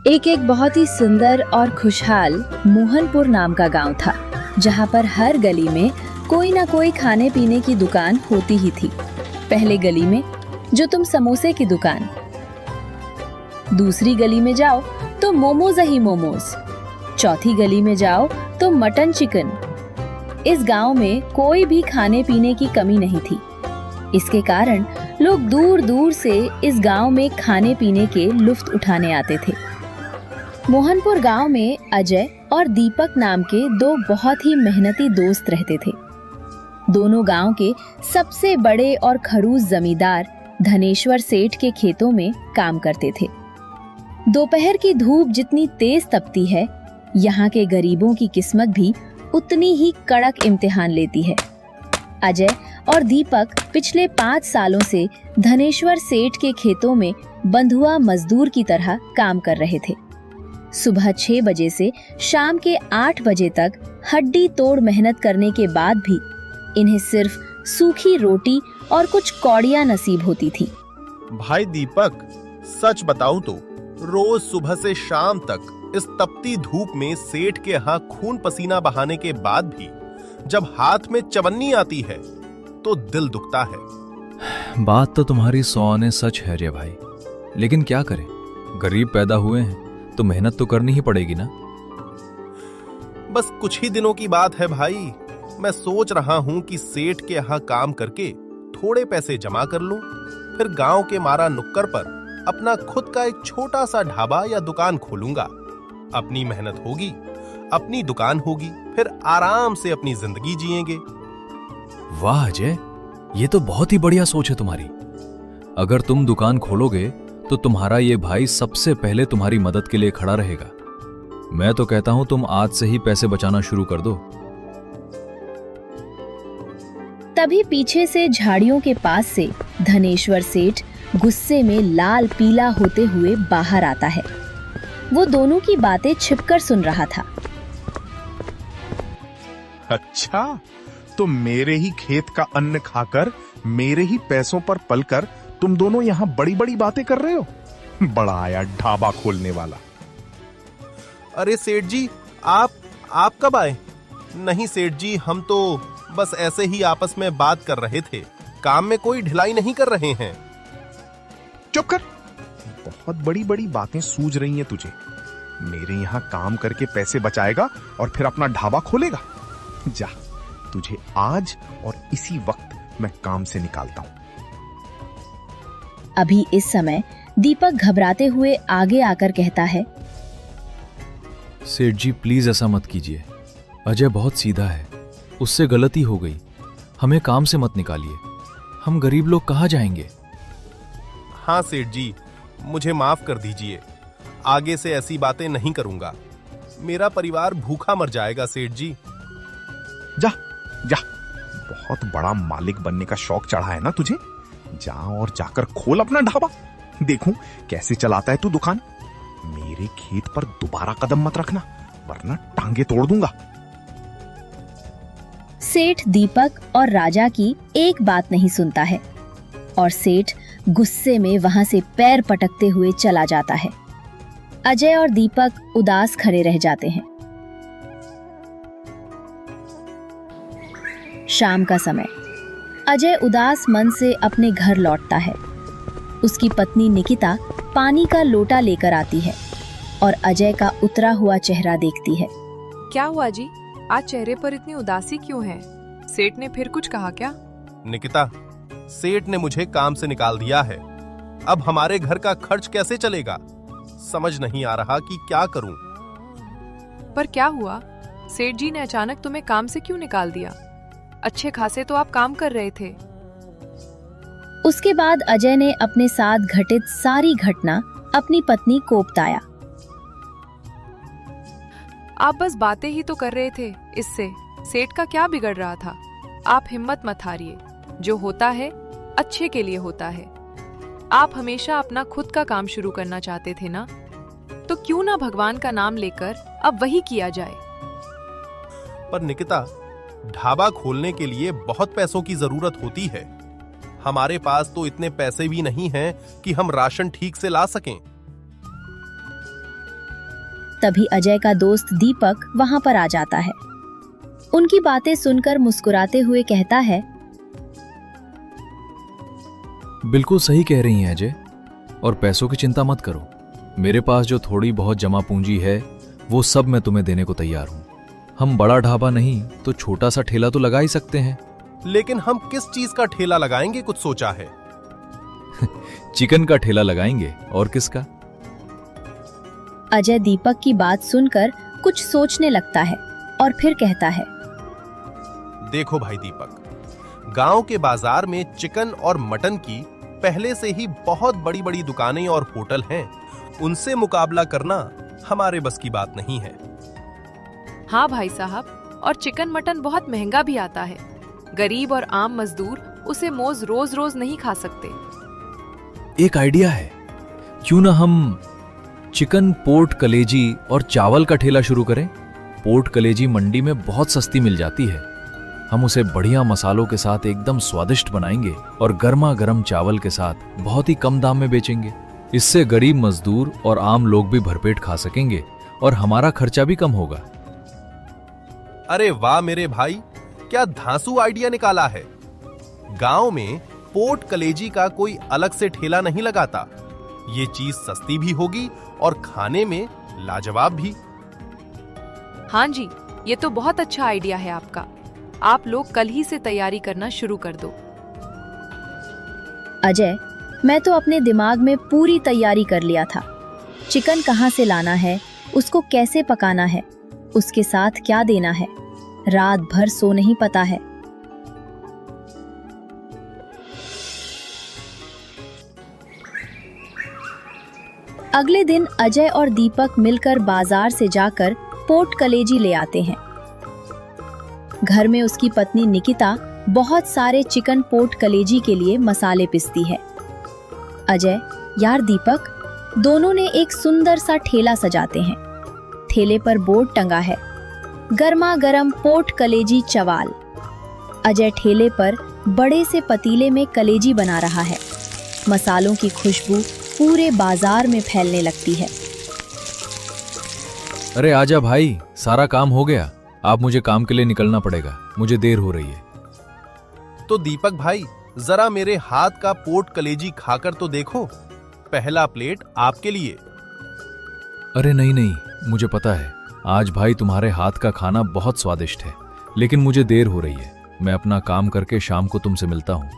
एक बहुत ही सुंदर और खुशहाल मोहनपुर नाम का गांव था, जहां पर हर गली में कोई ना कोई खाने पीने की दुकान होती ही थी। पहले गली में जो तुम समोसे की दुकान, दूसरी गली में जाओ तो मोमोज ही मोमोज, चौथी गली में जाओ तो मटन चिकन। इस गांव में कोई भी खाने पीने की कमी नहीं थी। इसके कारण लोग दूर दूर से इस गांव में खाने पीने के लुत्फ उठाने आते थे। मोहनपुर गांव में अजय और दीपक नाम के दो बहुत ही मेहनती दोस्त रहते थे। दोनों गांव के सबसे बड़े और खड़ूस जमींदार धनेश्वर सेठ के खेतों में काम करते थे। दोपहर की धूप जितनी तेज तपती है, यहाँ के गरीबों की किस्मत भी उतनी ही कड़क इम्तिहान लेती है। अजय और दीपक पिछले 5 सालों से धनेश्वर सेठ के खेतों में बंधुआ मजदूर की तरह काम कर रहे थे। सुबह 6 बजे से शाम के 8 बजे तक हड्डी तोड़ मेहनत करने के बाद भी इन्हें सिर्फ सूखी रोटी और कुछ कौड़ियां नसीब होती थी। भाई दीपक, सच बताऊं तो रोज सुबह से शाम तक इस तपती धूप में सेठ के यहाँ खून पसीना बहाने के बाद भी जब हाथ में चवन्नी आती है तो दिल दुखता है। बात तो तुम्हारी 100 आने सच है रे भाई, लेकिन क्या करें, गरीब पैदा हुए हैं तो मेहनत तो करनी ही पड़ेगी ना। बस कुछ ही दिनों की बात है भाई। मैं सोच रहा हूं कि सेठ के यहाँ काम करके थोड़े पैसे जमा कर लूं, फिर गांव के मारा नुक्कड़ पर अपना खुद का एक छोटा सा ढाबा या दुकान खोलूंगा। अपनी मेहनत होगी, अपनी दुकान होगी, फिर आराम से अपनी जिंदगी जिएंगे। वाह अजय, ये तो बहुत ही बढ़िया सोच है तुम्हारी। अगर तुम दुकान खोलोगे तो तुम्हारा ये भाई सबसे पहले तुम्हारी मदद के लिए खड़ा रहेगा। मैं तो कहता हूं तुम आज से ही पैसे बचाना शुरू कर दो। तभी पीछे से झाड़ियों के पास से धनेश्वर सेठ गुस्से में लाल पीला होते हुए बाहर आता है। वो दोनों की बातें छिपकर सुन रहा था। अच्छा, तो मेरे ही खेत का अन्न खाकर, मेरे ही पैसों पर पलकर तुम दोनों यहाँ बड़ी बड़ी बातें कर रहे हो। बड़ा आया ढाबा खोलने वाला। अरे सेठ जी, आप कब आए? नहीं सेठ जी, हम तो बस ऐसे ही आपस में बात कर रहे थे, काम में कोई ढिलाई नहीं कर रहे हैं। चुप कर, बहुत बड़ी बड़ी बातें सूझ रही हैं तुझे। मेरे यहाँ काम करके पैसे बचाएगा और फिर अपना ढाबा खोलेगा। जा, तुझे आज और इसी वक्त मैं काम से निकालता हूं। अभी इस समय दीपक घबराते हुए आगे आकर कहता है, सेठ जी प्लीज ऐसा मत कीजिए। अजय बहुत सीधा है, उससे गलती हो गई। हमें काम से मत निकालिए, हम गरीब लोग कहाँ जाएंगे। हाँ सेठ जी, मुझे माफ कर दीजिए। आगे से ऐसी बातें नहीं करूंगा। मेरा परिवार भूखा मर जाएगा सेठ जी। जा जा, बहुत बड़ा मालिक बनने का शौक चढ़ा है ना तुझे। जा और जाकर खोल अपना ढाबा। देखूं कैसे चलाता है तू दुकान। मेरे खेत पर दोबारा कदम मत रखना, वरना टांगे तोड़ दूंगा। सेठ दीपक और राजा की एक बात नहीं सुनता है और सेठ गुस्से में वहां से पैर पटकते हुए चला जाता है। अजय और दीपक उदास खड़े रह जाते हैं। शाम का समय, अजय उदास मन से अपने घर लौटता है। उसकी पत्नी निकिता पानी का लोटा लेकर आती है और अजय का उतरा हुआ चेहरा देखती है। क्या हुआ जी, आज चेहरे पर इतनी उदासी क्यों है? सेठ ने फिर कुछ कहा क्या? निकिता, सेठ ने मुझे काम से निकाल दिया है। अब हमारे घर का खर्च कैसे चलेगा? समझ नहीं आ रहा कि क्या करूं। पर क्या हुआ? सेठ जी ने अचानक तुम्हें काम से क्यों निकाल दिया? अच्छे खासे तो आप काम कर रहे थे। उसके बाद अजय ने अपने साथ घटित सारी घटना अपनी पत्नी को बताया। आप बस बातें ही तो कर रहे थे, इससे सेठ का क्या बिगड़ रहा था? आप हिम्मत मत हारिए, जो होता है अच्छे के लिए होता है। आप हमेशा अपना खुद का काम शुरू करना चाहते थे ना, तो क्यों ना भगवान का नाम लेकर अब वही किया जाए। पर निकिता, ढाबा खोलने के लिए बहुत पैसों की जरूरत होती है। हमारे पास तो इतने पैसे भी नहीं हैं कि हम राशन ठीक से ला सकें। तभी अजय का दोस्त दीपक वहां पर आ जाता है। उनकी बातें सुनकर मुस्कुराते हुए कहता है, बिल्कुल सही कह रही हैं अजय, और पैसों की चिंता मत करो। मेरे पास जो थोड़ी बहुत जमा पूंजी है वो सब मैं तुम्हें देने को तैयार हूं। हम बड़ा ढाबा नहीं तो छोटा सा ठेला तो लगा ही सकते हैं। लेकिन हम किस चीज का ठेला लगाएंगे, कुछ सोचा है? चिकन का ठेला लगाएंगे, और किसका। अजय दीपक की बात सुनकर कुछ सोचने लगता है और फिर कहता है, देखो भाई दीपक, गांव के बाजार में चिकन और मटन की पहले से ही बहुत बड़ी बड़ी दुकानें और होटल हैं। उनसे मुकाबला करना हमारे बस की बात नहीं है। हाँ भाई साहब, और चिकन मटन बहुत महंगा भी आता है। गरीब और आम मजदूर उसे रोज रोज नहीं खा सकते। एक आइडिया है, क्यों ना हम चिकन पोर्ट कलेजी और चावल का ठेला शुरू करें। पोर्ट कलेजी मंडी में बहुत सस्ती मिल जाती है। हम उसे बढ़िया मसालों के साथ एकदम स्वादिष्ट बनाएंगे और गर्मा गर्म चावल के साथ बहुत ही कम दाम में बेचेंगे। इससे गरीब मजदूर और आम लोग भी भरपेट खा सकेंगे और हमारा खर्चा भी कम होगा। अरे वाह मेरे भाई, क्या धांसू आइडिया निकाला है। गांव में पोर्ट कलेजी का कोई अलग से ठेला नहीं लगाता। ये चीज सस्ती भी होगी और खाने में लाजवाब भी। हाँ जी, ये तो बहुत अच्छा आइडिया है आपका। आप लोग कल ही से तैयारी करना शुरू कर दो। अजय, मैं तो अपने दिमाग में पूरी तैयारी कर लिया था। चिकन कहाँ से लाना है, उसको कैसे पकाना है, उसके साथ क्या देना है, रात भर सो नहीं पता है। अगले दिन अजय और दीपक मिलकर बाजार से जाकर पोर्ट कलेजी ले आते हैं। घर में उसकी पत्नी निकिता बहुत सारे चिकन पोर्ट कलेजी के लिए मसाले पीसती है। अजय, यार दीपक, दोनों ने एक सुंदर सा ठेला सजाते हैं। ठेले पर बोर्ड टंगा है, गर्मा गर्म पोर्ट कलेजी चवाल। अजय ठेले पर बड़े से पतीले में कलेजी बना रहा है। मसालों की खुशबू पूरे बाजार में फैलने लगती है। अरे आजा भाई, सारा काम हो गया। आप मुझे काम के लिए निकलना पड़ेगा, मुझे देर हो रही है। तो दीपक भाई, जरा मेरे हाथ का पोर्ट कलेजी खाकर तो देखो। पहला प्लेट आपके लिए। अरे नहीं नहीं, मुझे पता है आज भाई तुम्हारे हाथ का खाना बहुत स्वादिष्ट है, लेकिन मुझे देर हो रही है। मैं अपना काम करके शाम को तुमसे मिलता हूँ।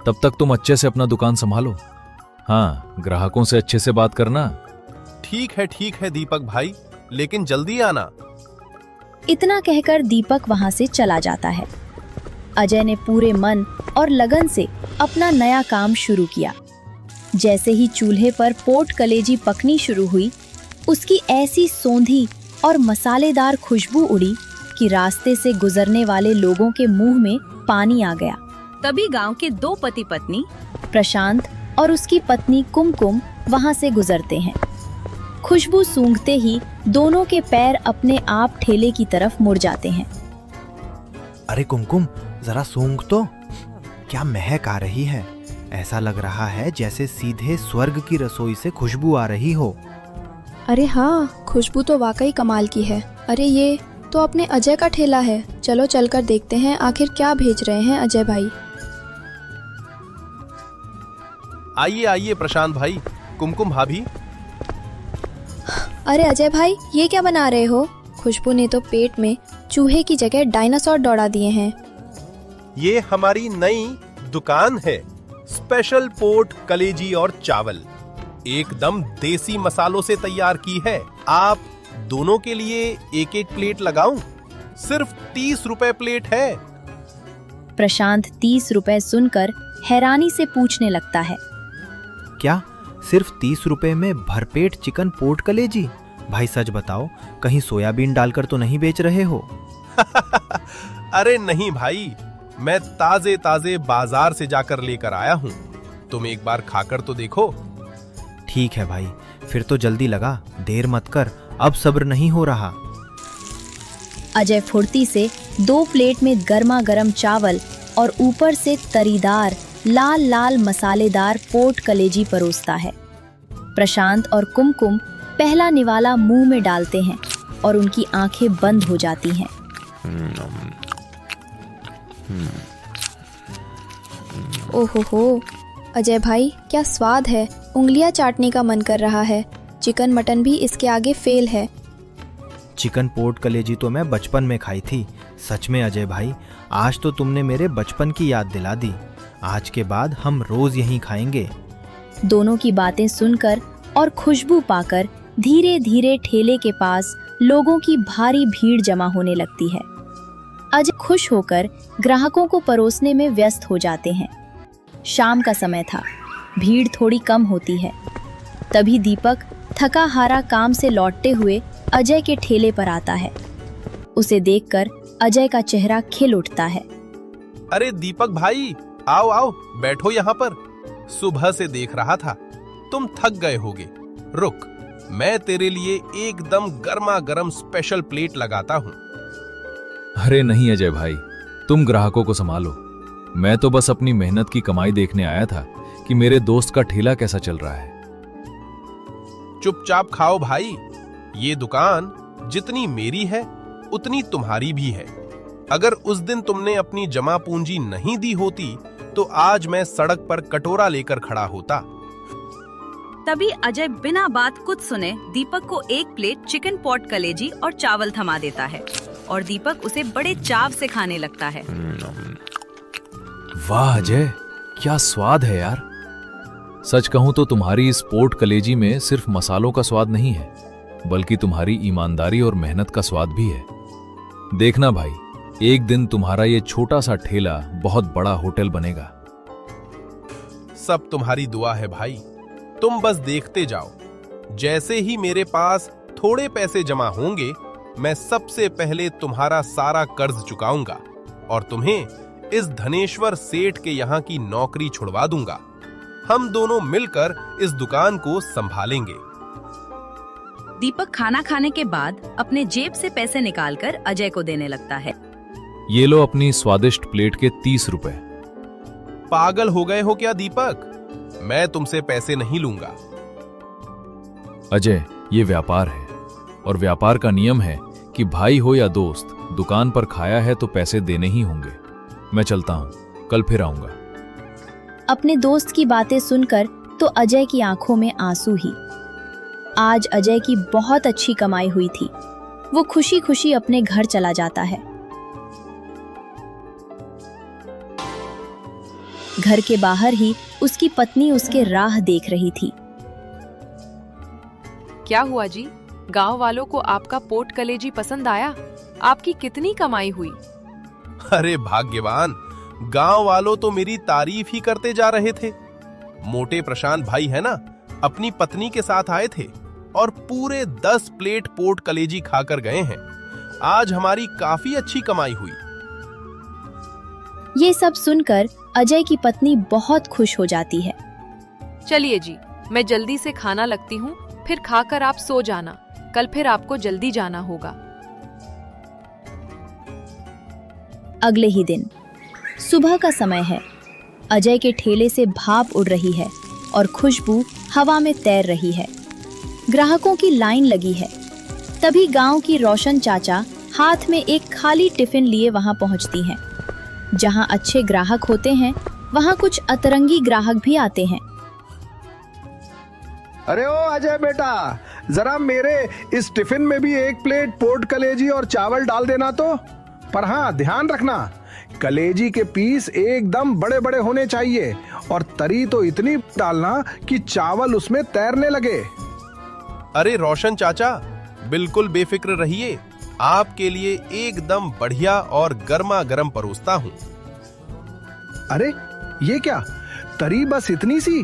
तब तक तुम अच्छे से अपना दुकान संभालो। हाँ, ग्राहकों से अच्छे से बात करना। ठीक है दीपक भाई, लेकिन जल्दी आना। इतना कहकर दीपक वहां से चला जाता है। अजय ने पूरे मन और लगन से अपना नया काम शुरू किया। जैसे ही चूल्हे पर पोर्ट कलेजी पकनी शुरू हुई, उसकी ऐसी सौंधी और मसालेदार खुशबू उड़ी कि रास्ते से गुजरने वाले लोगों के मुंह में पानी आ गया। तभी गांव के दो पति पत्नी प्रशांत और उसकी पत्नी कुमकुम वहां से गुजरते हैं। खुशबू सूंघते ही दोनों के पैर अपने आप ठेले की तरफ मुड़ जाते हैं। अरे कुमकुम, जरा सूंघ तो, क्या महक आ रही है। ऐसा लग रहा है जैसे सीधे स्वर्ग की रसोई से खुशबू आ रही हो। अरे हाँ, खुशबू तो वाकई कमाल की है। अरे ये तो अपने अजय का ठेला है। चलो चलकर देखते हैं आखिर क्या भेज रहे हैं अजय भाई। आइए प्रशांत भाई, कुमकुम भाभी। अरे अजय भाई, ये क्या बना रहे हो? खुशबू ने तो पेट में चूहे की जगह डायनासोर दौड़ा दिए हैं। ये हमारी नई दुकान है, स्पेशल पोर्ट कलेजी और चावल, एकदम देसी मसालों से तैयार की है। आप दोनों के लिए एक एक प्लेट लगाऊं? सिर्फ 30 रुपए प्लेट है। प्रशांत 30 रुपए सुनकर हैरानी से पूछने लगता है, क्या सिर्फ 30 रुपए में भरपेट चिकन पोर्ट कलेजी? भाई सच बताओ, कहीं सोयाबीन डालकर तो नहीं बेच रहे हो? अरे नहीं भाई, मैं ताजे ताजे बाजार से जाकर लेकर आया हूँ। तुम एक बार खाकर तो देखो। ठीक है भाई, फिर तो जल्दी लगा, देर मत कर, अब सब्र नहीं हो रहा। अजय फुर्ती से 2 प्लेट में गर्मा गर्म चावल और ऊपर से तरीदार लाल लाल मसालेदार पोर्ट कलेजी परोसता है। प्रशांत और कुमकुम पहला निवाला मुंह में डालते हैं और उनकी आंखें बंद हो जाती हैं। ओहो हो, अजय भाई क्या स्वाद है, उंगलियां चाटने का मन कर रहा है। चिकन मटन भी इसके आगे फेल है। चिकन पोर्ट कलेजी तो मैं बचपन में खाई थी। सच में अजय भाई, आज तो तुमने मेरे बचपन की याद दिला दी। आज के बाद हम रोज यहीं खाएंगे। दोनों की बातें सुनकर और खुशबू पाकर धीरे धीरे ठेले के पास लोगों की भारी भीड़ जमा होने लगती है। अजय खुश होकर ग्राहकों को परोसने में व्यस्त हो जाते हैं। शाम का समय था, भीड़ थोड़ी कम होती है। तभी दीपक थका हारा काम से लौटते हुए अजय के ठेले पर आता है। उसे देखकर अजय का चेहरा खिल उठता है। अरे दीपक भाई, आओ आओ, बैठो यहाँ पर। सुबह से देख रहा था, तुम थक गए होगे। रुक, मैं तेरे लिए एकदम गर्मा गर्म स्पेशल प्लेट लगाता हूँ। अरे नहीं अजय भाई, तुम ग्राहकों को संभालो। मैं तो बस अपनी मेहनत की कमाई देखने आया था कि मेरे दोस्त का ठेला कैसा चल रहा है। चुपचाप खाओ भाई। ये दुकान जितनी मेरी है उतनी तुम्हारी भी है। अगर उस दिन तुमने अपनी जमा पूंजी नहीं दी होती तो आज मैं सड़क पर कटोरा लेकर खड़ा होता। तभी अजय बिना बात कुछ सुने दीपक को एक प्लेट चिकन पॉट कलेजी और चावल थमा देता है और दीपक उसे बड़े चाव से खाने लगता है। वाह अजय, क्या स्वाद है यार। सच कहूं तो तुम्हारी इस पोर्ट कलेजी में सिर्फ मसालों का स्वाद नहीं है, बल्कि तुम्हारी ईमानदारी और मेहनत का स्वाद भी है। देखना भाई, एक दिन तुम्हारा ये छोटा सा ठेला बहुत बड़ा होटल बनेगा। सब तुम्हारी दुआ है भाई, तुम बस देखते जाओ। जैसे ही मेरे पास थोड़े पैसे जमा होंगे, मैं सबसे पहले तुम्हारा सारा कर्ज चुकाऊंगा और तुम्हें इस धनेश्वर सेठ के यहाँ की नौकरी छुड़वा दूंगा। हम दोनों मिलकर इस दुकान को संभालेंगे। दीपक खाना खाने के बाद अपने जेब से पैसे निकालकर अजय को देने लगता है। ये लो अपनी स्वादिष्ट प्लेट के 30 रुपए। पागल हो गए हो क्या दीपक? मैं तुमसे पैसे नहीं लूंगा। अजय, ये व्यापार है और व्यापार का नियम है कि भाई हो या दोस्त, दुकान पर खाया है तो पैसे देने ही होंगे। मैं चलता हूँ, कल फिर आऊंगा। अपने दोस्त की बातें सुनकर तो अजय की आंखों में आंसू ही। आज अजय की बहुत अच्छी कमाई हुई थी। वो खुशी खुशी अपने घर चला जाता है। घर के बाहर ही उसकी पत्नी उसके राह देख रही थी। क्या हुआ जी? गांव वालों को आपका पोर्ट कलेजी पसंद आया? आपकी कितनी कमाई हुई? अरे भाग्यवान, गांव वालों तो मेरी तारीफ ही करते जा रहे थे। मोटे प्रशांत भाई है ना, अपनी पत्नी के साथ आए थे और पूरे 10 प्लेट पोर्ट कलेजी खाकर गए हैं। आज हमारी काफी अच्छी कमाई हुई। ये सब सुनकर अजय की पत्नी बहुत खुश हो जाती है। चलिए जी, मैं जल्दी से खाना लगती हूँ, फिर खाकर आप सो जाना। कल फिर आपको जल्दी जाना होगा। अगले ही दिन सुबह का समय है। अजय के ठेले से भाप उड़ रही है और खुशबू हवा में तैर रही है। ग्राहकों की लाइन लगी है। तभी गांव की रोशन चाचा हाथ में एक खाली टिफिन लिए वहां पहुंचती हैं। जहां अच्छे ग्राहक होते हैं, वहां कुछ अतरंगी ग्राहक भी आते हैं। अरे ओ अजय बेटा, जरा मेरे इस टिफिन में भी एक प्लेट पोर्ट कलेजी और चावल डाल देना तो। पर हाँ, ध्यान रखना, कलेजी के पीस एकदम बड़े बड़े होने चाहिए और तरी तो इतनी डालना कि चावल उसमें तैरने लगे। अरे रोशन चाचा, बिल्कुल बेफिक्र रहिए, आपके लिए एकदम बढ़िया और गर्मा गर्म परोसता हूँ। अरे ये क्या, तरी बस इतनी सी?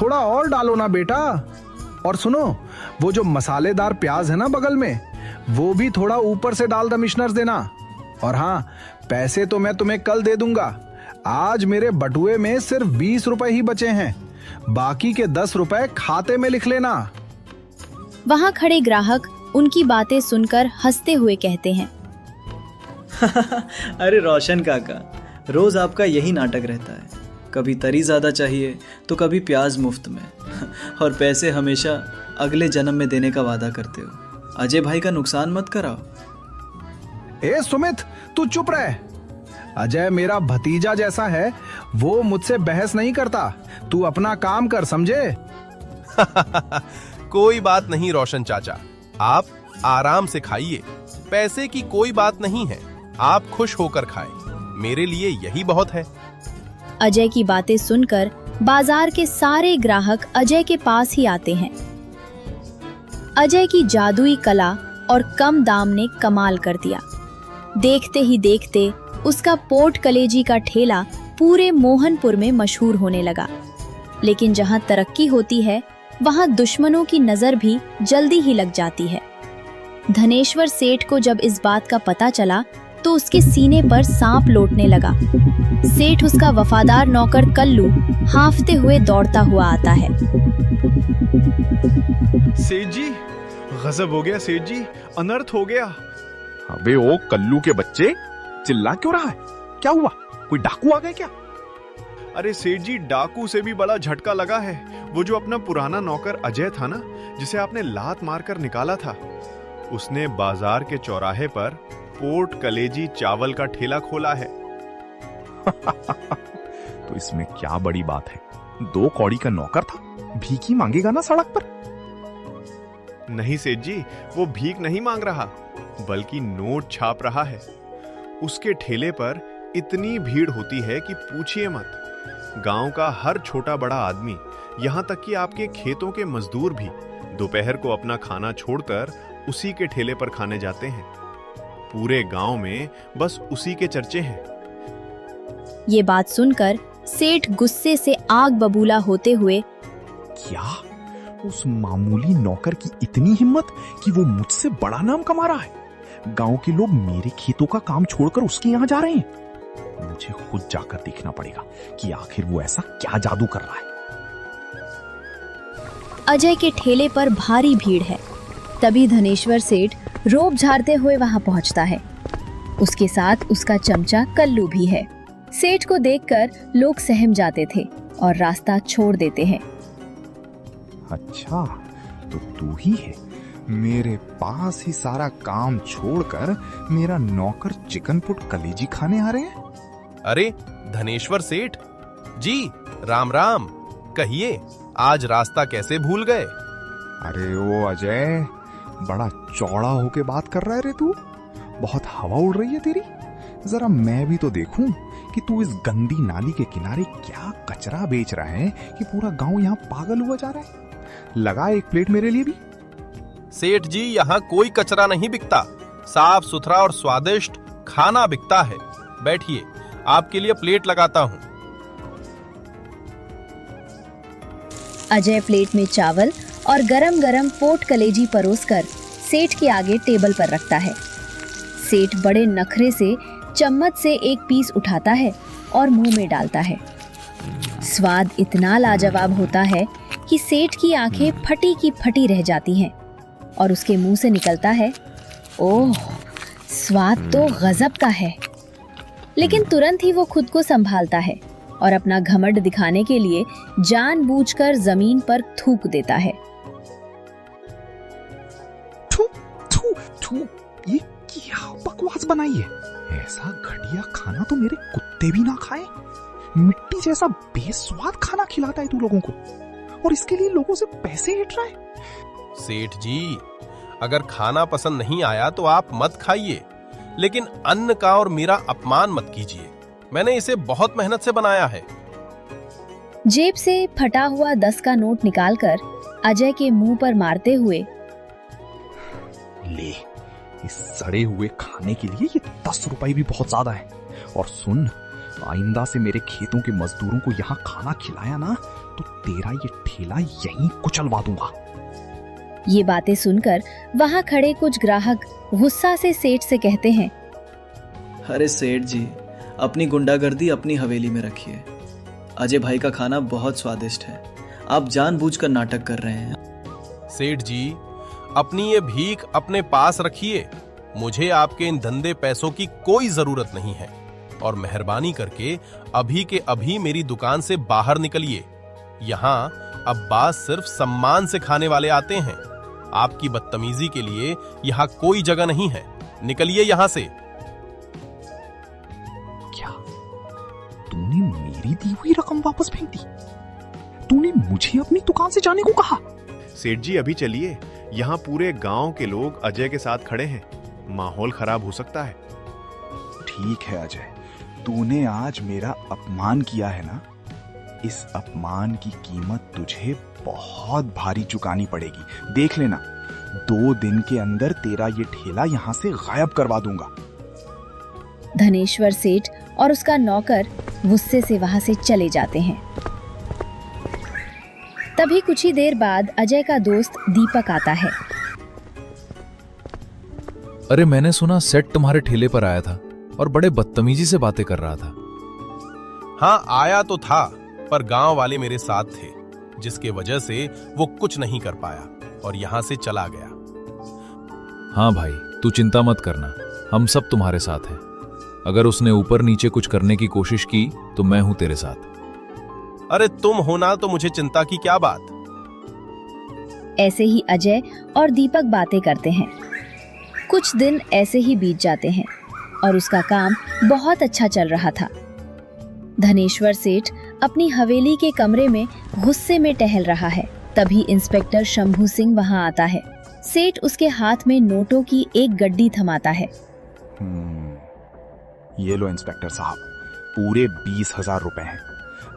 थोड़ा और डालो ना बेटा। और सुनो, वो जो मसालेदार प्याज है ना बगल में, वो भी थोड़ा ऊपर से डाल दमिश्नर देना। और हाँ, पैसे तो मैं तुम्हें कल दे दूंगा। आज मेरे बटुए में सिर्फ 20 रुपए ही बचे हैं, बाकी के 10 रुपए खाते में लिख लेना। वहां खड़े ग्राहक उनकी बातें सुनकर हंसते हुए कहते हैं, अरे रोशन काका, रोज आपका यही नाटक रहता है। कभी तरी ज़्यादा चाहिए तो कभी प्याज मुफ्त में और पैसे हमेशा अगले जन्म में देने का वादा करते हो। अजय भाई का नुकसान मत कराओ। ए सुमित, तू चुप रह। अजय मेरा भतीजा जैसा है, वो मुझसे बहस नहीं करता। तू अपना काम कर, समझे? कोई बात नहीं रोशन चाचा, आप आराम से खाइए। पैसे की कोई बात नहीं है, आप खुश होकर खाएं, मेरे लिए यही बहुत है। अजय की बातें सुनकर बाजार के सारे ग्राहक अजय के पास ही आते हैं। अजय की जादुई कला और कम दाम ने कमाल कर दिया। देखते ही देखते उसका पोर्ट कलेजी का ठेला पूरे मोहनपुर में मशहूर होने लगा। लेकिन जहां तरक्की होती है, वहां दुश्मनों की नजर भी जल्दी ही लग जाती है। धनेश्वर सेठ को जब इस बात का पता चला तो उसके सीने पर सांप लौटने लगा। सेठ उसका वफादार नौकर कल्लू हांफते हुए दौड़ता हुआ आता है। सेठ जी, गजब हो गया सेठ जी, अनर्थ हो गया। अबे ओ कल्लू के बच्चे, चिल्ला क्यों रहा है? क्या हुआ? कोई डाकू आ गए क्या? अरे सेठ जी, डाकू से भी बड़ा झटका लगा है। वो जो अपना पुराना नौकर अजय था ना, जिसे आपने लात मारकर निकाला था, उसने बाजार के चौराहे पर पोर्ट कलेजी चावल का ठेला खोला है। तो इसमें क्या बड़ी बात है? 2 कौड़ी का नौकर था, भीख ही मांगेगा ना सड़क पर? नहीं सेठ जी, वो भीख नहीं मांग रहा, बल्कि नोट छाप रहा है। उसके ठेले पर इतनी भीड़ होती है कि पूछिए मत। गांव का हर छोटा बड़ा आदमी, यहां तक कि आपके खेतों के मजदूर भी दोपहर को अपना खाना छोड़कर उसी के ठेले पर खाने जाते हैं। पूरे गांव में बस उसी के चर्चे हैं। ये बात सुनकर सेठ गुस्से से आग बबूला होते हुए, क्या उस मामूली नौकर की इतनी हिम्मत कि वो मुझसे बड़ा नाम कमा रहा है? गांव के लोग मेरे खेतों का काम छोड़कर उसके यहाँ जा रहे हैं। मुझे खुद जाकर देखना पड़ेगा कि आखिर वो ऐसा क्या जादू कर रहा है। अजय के ठेले पर भारी भीड़ है। तभी धनेश्वर सेठ रोब झाड़ते हुए वहां पहुंचता है। उसके साथ उसका चमचा कल्लू भी है। सेठ को देखकर लोग सहम जाते थे और रास्ता छोड़ देते हैं। अच्छा, तो तू ही है। मेरे पास ही सारा काम छोड़कर मेरा नौकर चिकन पुट कलेजी खाने आ रहे हैं। अरे धनेश्वर सेठ जी, राम राम। कहिए, आज रास्ता कैसे भूल गए? अरे ओ अजय, बड़ा चौड़ा होके बात कर रहा है रे तू। बहुत हवा उड़ रही है तेरी। जरा मैं भी तो देखूं कि तू इस गंदी नाली के किनारे क्या कचरा बेच रहा है कि पूरा गांव यहाँ पागल हुआ जा रहा है। लगा एक प्लेट मेरे लिए भी। सेठ जी, यहाँ कोई कचरा नहीं बिकता, साफ सुथरा और स्वादिष्ट खाना बिकता है। बैठिए, आपके लिए प्लेट लगाता हूँ। अजय प्लेट में चावल और गरम गरम पोर्ट कलेजी परोसकर सेठ के आगे टेबल पर रखता है। सेठ बड़े नखरे से चम्मच से एक पीस उठाता है और मुंह में डालता है। स्वाद इतना लाजवाब होता है कि सेठ की आंखें फटी की फटी रह जाती हैं और उसके मुंह से निकलता है, ओह, स्वाद तो गजब का है। लेकिन तुरंत ही वो खुद को संभालता है और अपना घमंड दिखाने के लिए जानबूझकर जमीन पर थूक देता है। थू, थू, थू, ये क्या बकवास बनाई है? ऐसा घटिया खाना तो मेरे कुत्ते भी ना खाएं। मिट्टी जैसा बेस्वाद खाना खिलाता है तू लोगों को, और इसके लिए लोगों से पैसे हिट रहा है। सेठ जी, अगर खाना पसंद नहीं आया तो आप मत खाइए, लेकिन अन्न का और मेरा अपमान मत कीजिए। मैंने इसे बहुत मेहनत से बनाया है। जेब से फटा हुआ 10 का नोट निकालकर अजय के मुंह पर मारते हुए, ले, इस सड़े हुए खाने के लिए ये 10 रुपए भी बहुत ज्यादा है। और सुन, आइंदा से मेरे खेतों के मजदूरों को यहाँ खाना खिलाया ना तो तेरा ये ठेला यहीं कुचलवा दूंगा। ये बातें सुनकर वहां खड़े कुछ ग्राहक गुस्सा से सेठ से कहते हैं, अरे सेठ जी, अपनी गुंडागर्दी अपनी हवेली में रखिए। अजय भाई का खाना बहुत स्वादिष्ट है, आप जानबूझकर नाटक कर रहे हैं। सेठ जी, अपनी ये भीख अपने पास रखिए। मुझे आपके इन धंधे पैसों की कोई जरूरत नहीं है। और मेहरबानी करके अभी के अभी मेरी दुकान से बाहर निकलिए। यहाँ अब्बास सिर्फ सम्मान से खाने वाले आते हैं। आपकी बदतमीजी के लिए यहाँ कोई जगह नहीं है। निकलिए यहाँ से। क्या तूने मेरी दी हुई रकम वापस फेंक दी? तूने मुझे अपनी दुकान से जाने को कहा? सेठ जी अभी चलिए, यहाँ पूरे गांव के लोग अजय के साथ खड़े हैं, माहौल खराब हो सकता है। ठीक है अजय, तूने आज मेरा अपमान किया है ना, इस अपमान की कीमत तुझे बहुत भारी चुकानी पड़ेगी। देख लेना, 2 दिन के अंदर तेरा ये ठेला यहाँ से गायब करवा दूंगा। धनेश्वर सेठ और उसका नौकर गुस्से से वहां से चले जाते हैं। तभी कुछ ही देर बाद अजय का दोस्त दीपक आता है। अरे मैंने सुना सेठ तुम्हारे ठेले पर आया था और बड़े बदतमीजी से बातें कर रहा था। हाँ आया तो था, पर गांव वाले मेरे साथ थे, जिसके वजह से वो कुछ नहीं कर पाया और यहां से चला गया। हाँ भाई, तू चिंता मत करना, हम सब तुम्हारे साथ हैं। अगर उसने ऊपर नीचे कुछ करने की कोशिश की तो मैं हूं तेरे साथ। अरे तुम होना तो मुझे चिंता की क्या बात। ऐसे ही अजय और दीपक बातें करते हैं। कुछ दिन ऐसे ही बीत जाते हैं और उसका काम बहुत अच्छा चल रहा था। धनेश्वर सेठ अपनी हवेली के कमरे में गुस्से में टहल रहा है। तभी इंस्पेक्टर शंभू सिंह वहां आता है। सेठ उसके हाथ में नोटों की एक गड्डी थमाता है। ये लो इंस्पेक्टर साहब, पूरे 20,000 रुपए हैं।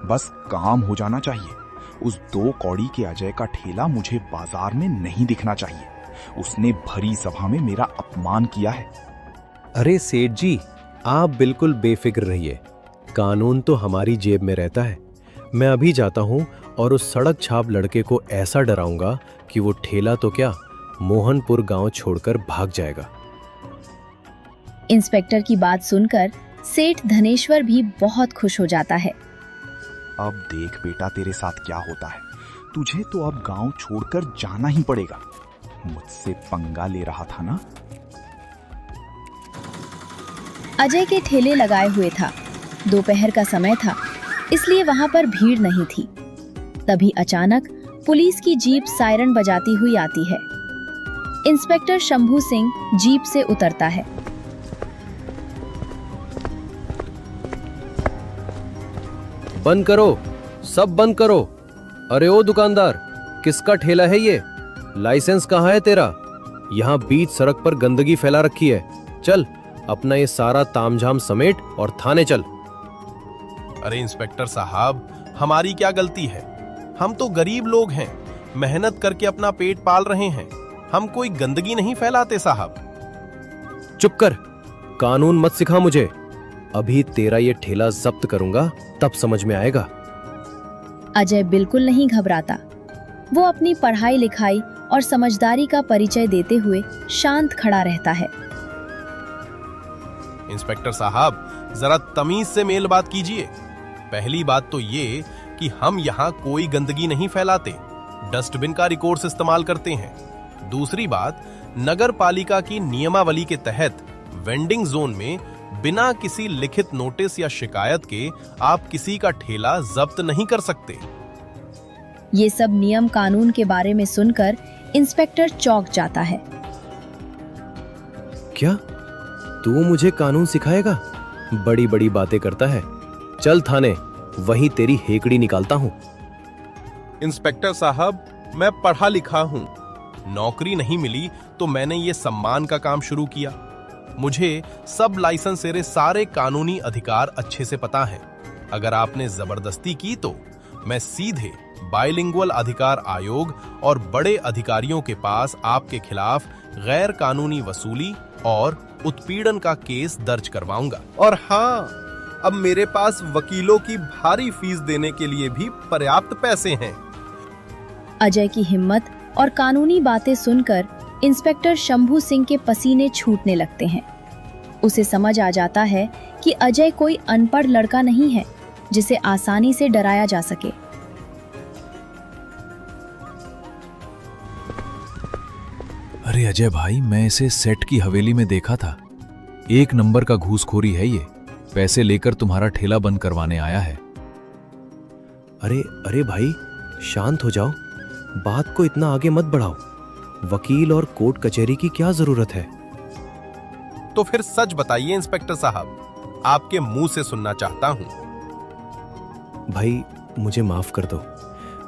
बस काम हो जाना चाहिए। उस 2 कौड़ी के अजय का ठेला मुझे बाजार में नहीं दिखना चाहिए। उसने भरी सभा में मेरा अपमान किया है। अरे सेठ जी, आप बिल्कुल बेफिक्र रहिए, कानून तो हमारी जेब में रहता है। मैं अभी जाता हूं और उस सड़क छाप लड़के को ऐसा डराऊंगा कि वो ठेला तो क्या, मोहनपुर गांव छोड़कर भाग जाएगा। इंस्पेक्टर की बात सुनकर सेठ धनेश्वर भी बहुत खुश हो जाता है। अब देख बेटा तेरे साथ क्या होता है। तुझे तो अब गांव छोड़कर जाना ही पड़ेगा। मुझसे पंगा ले रहा था ना। अजय के ठेले लगाए हुए था। दोपहर का समय था, इसलिए वहां पर भीड़ नहीं थी। तभी अचानक पुलिस की जीप सायरन बजाती हुई आती है। इंस्पेक्टर शंभू सिंह जीप से उतरता है। बंद करो, सब बंद करो। अरे ओ दुकानदार, किसका ठेला है ये? लाइसेंस कहाँ है तेरा? यहाँ बीच सड़क पर गंदगी फैला रखी है। चल अपना ये सारा तामझाम समेट और थाने चल। अरे इंस्पेक्टर साहब, हमारी क्या गलती है? हम तो गरीब लोग हैं, मेहनत करके अपना पेट पाल रहे हैं। हम कोई गंदगी नहीं फैलाते साहब। चुप कर, कानून मत सिखा मुझे। अभी तेरा ये ठेला जब्त करूंगा, तब समझ में आएगा। अजय बिल्कुल नहीं घबराता। वो अपनी पढ़ाई लिखाई और समझदारी का परिचय देते हुए शांत खड़ा रहता है। इंस्पेक्टर साहब, जरा तमीज से मेल बात कीजिए। पहली बात तो ये कि हम यहाँ कोई गंदगी नहीं फैलाते, डस्टबिन का रिकोर्स इस्तेमाल करते हैं। दूसरी बात, नगर पालिका की नियमावली के तहत वेंडिंग जोन में बिना किसी लिखित नोटिस या शिकायत के आप किसी का ठेला जब्त नहीं कर सकते। ये सब नियम कानून के बारे में सुनकर इंस्पेक्टर चौंक जाता है। क्या तू मुझे कानून सिखाएगा? बड़ी बड़ी बातें करता है। चल थाने, वहीं तेरी हेकड़ी निकालता हूं। इंस्पेक्टर साहब, मैं पढ़ा लिखा हूं। नौकरी नहीं मिली तो मैंने ये सम्मान का काम शुरू किया। मुझे सब लाइसेंस से सारे कानूनी अधिकार अच्छे से पता है। अगर आपने जबरदस्ती की तो मैं सीधे बाइलिंगुअल अधिकार आयोग और बड़े अधिकारियों के पास आपके खिलाफ गैर कानूनी वसूली और उत्पीड़न का केस दर्ज करवाऊंगा। और हाँ, अब मेरे पास वकीलों की भारी फीस देने के लिए भी पर्याप्त पैसे हैं। अजय की हिम्मत और कानूनी बातें सुनकर इंस्पेक्टर शंभू सिंह के पसीने छूटने लगते हैं। उसे समझ आ जाता है कि अजय कोई अनपढ़ लड़का नहीं है जिसे आसानी से डराया जा सके। अरे अजय भाई, मैं इसे सेठ की हवेली में देखा था। 1 नंबर का घूसखोरी है ये। पैसे लेकर तुम्हारा ठेला बंद करवाने आया है। अरे अरे भाई, शांत हो जाओ, बात को इतना आगे मत बढ़ाओ। वकील और कोर्ट कचहरी की क्या जरूरत है? तो फिर सच बताइए इंस्पेक्टर साहब, आपके मुंह से सुनना चाहता हूं। भाई मुझे माफ कर दो,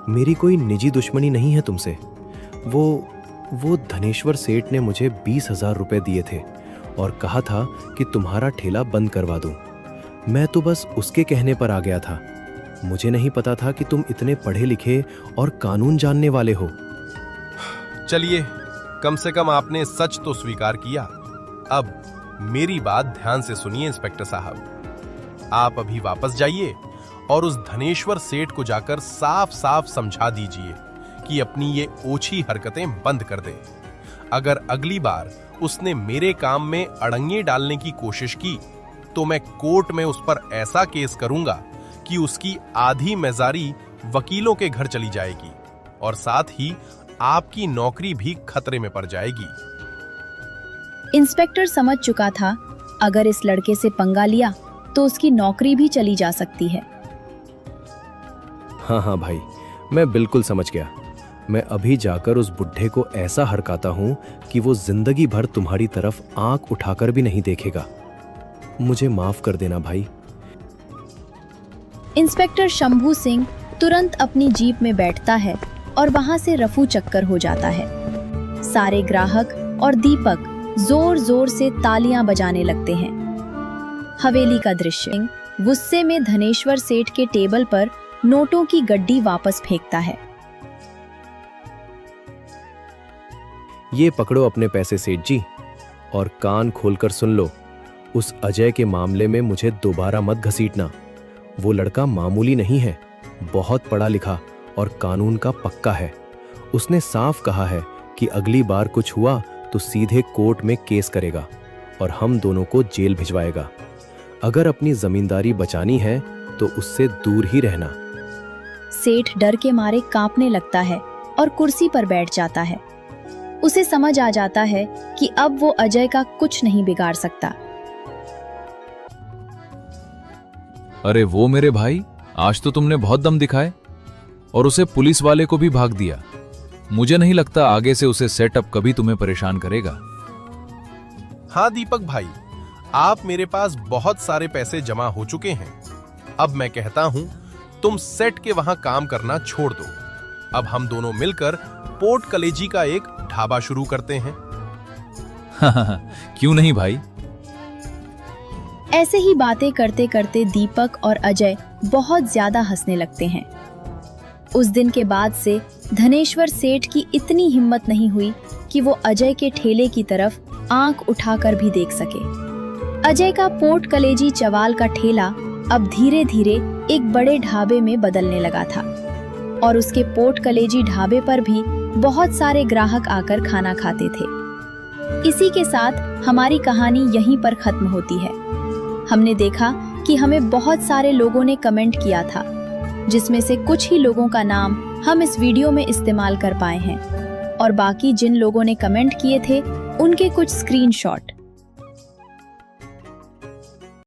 मेरी कोई निजी दुश्मनी नहीं है तुमसे। वो धनेश्वर सेठ ने मुझे 20,000 रुपए दिए थे और कहा था कि तुम्हारा ठेला बंद करवा दूं। मैं तो बस उसके कहने पर आ गया था। मुझे नहीं पता था कि तुम इतने पढ़े लिखे और कानून जानने वाले हो। चलिए, कम से कम आपने सच तो स्वीकार किया। अब मेरी बात ध्यान से सुनिए इंस्पेक्टर साहब। आप अभी वापस जाइए और उस धनेश्वर सेठ को जाकर साफ साफ समझा दीजिए कि अपनी ये ओछी हरकतें बंद कर दे। अगर अगली बार उसने मेरे काम में अड़ंगे डालने की कोशिश की तो मैं कोर्ट में उस पर ऐसा केस करूंगा कि उसकी आधी मेजारी वकीलों के घर चली जाएगी और साथ ही आपकी नौकरी भी खतरे में पड़ जाएगी। इंस्पेक्टर समझ चुका था अगर इस लड़के से पंगा लिया तो उसकी नौकरी भी चली जा सकती है। हाँ भाई, मैं बिल्कुल समझ गया। मैं अभी जाकर उस बुढ़े को ऐसा हरकाता हूं कि वो जिंदगी भर तुम्हारी तरफ आंख उठाकर भी नहीं देखेगा। मुझे माफ कर देना भाई। इंस्पेक्टर शंभू सिंह तुरंत अपनी जीप में बैठता है और वहां से रफू चक्कर हो जाता है। सारे ग्राहक और दीपक जोर जोर से तालियां बजाने लगते हैं। हवेली का दृश्य। गुस्से में धनेश्वर सेठ के टेबल पर नोटों की गड्डी वापस फेंकता है। ये पकड़ो अपने पैसे सेठ जी, और कान खोलकर सुन लो, उस अजय के मामले में मुझे दोबारा मत घसीटना। वो लड़का मामूली नहीं है, बहुत पढ़ा लिखा और कानून का पक्का है। उसने साफ कहा है कि अगली बार कुछ हुआ तो सीधे कोर्ट में केस करेगा और हम दोनों को जेल भिजवाएगा। अगर अपनी जमींदारी बचानी है तो उससे दूर ही रहना। सेठ डर के मारे कांपने लगता है और कुर्सी पर बैठ जाता है। उसे समझ आ जाता है कि अब वो अजय का कुछ नहीं बिगाड़ सकता। अरे वो मेरे भाई, आज तो तुमने बहुत दम दिखाए और उसे पुलिस वाले को भी भाग दिया। मुझे नहीं लगता आगे से उसे सेटअप कभी तुम्हें परेशान करेगा। हाँ दीपक भाई, आप मेरे पास बहुत सारे पैसे जमा हो चुके हैं। अब मैं कहता हूं तुम सेट के वहां काम करना छोड़ दो। अब हम दोनों मिलकर पोर्ट कलेजी का एक ढाबा शुरू करते हैं। क्यों नहीं भाई। ऐसे ही बातें करते करते दीपक और अजय बहुत ज्यादा हंसने लगते हैं। उस दिन के बाद से धनेश्वर सेठ की इतनी हिम्मत नहीं हुई कि वो अजय के ठेले की तरफ आंख उठाकर भी देख सके। अजय का पोर्ट कलेजी चवाल का ठेला अब धीरे धीरे एक बड़े ढाबे में बदलने लगा था और उसके पोर्ट कलेजी ढाबे पर भी बहुत सारे ग्राहक आकर खाना खाते थे। इसी के साथ हमारी कहानी यहीं पर खत्म होती है। हमने देखा कि हमें बहुत सारे लोगों ने कमेंट किया था, जिसमें से कुछ ही लोगों का नाम हम इस वीडियो में इस्तेमाल कर पाए हैं और बाकी जिन लोगों ने कमेंट किए थे उनके कुछ स्क्रीनशॉट